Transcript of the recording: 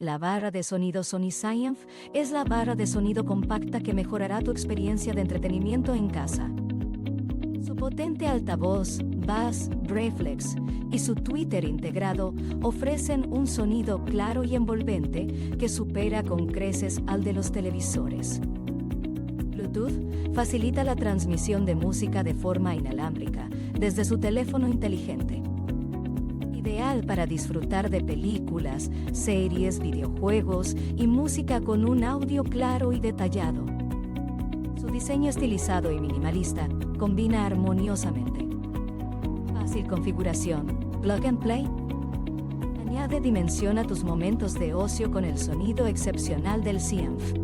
La barra de sonido Sony Scienf es la barra de sonido compacta que mejorará tu experiencia de entretenimiento en casa. Su potente altavoz, bass, reflex y su tweeter integrado ofrecen un sonido claro y envolvente que supera con creces al de los televisores. Bluetooth facilita la transmisión de música de forma inalámbrica desde su teléfono inteligente. Ideal para disfrutar de películas, series, videojuegos y música con un audio claro y detallado. Su diseño estilizado y minimalista combina armoniosamente. Fácil configuración, plug and play. Añade dimensión a tus momentos de ocio con el sonido excepcional del Scienf.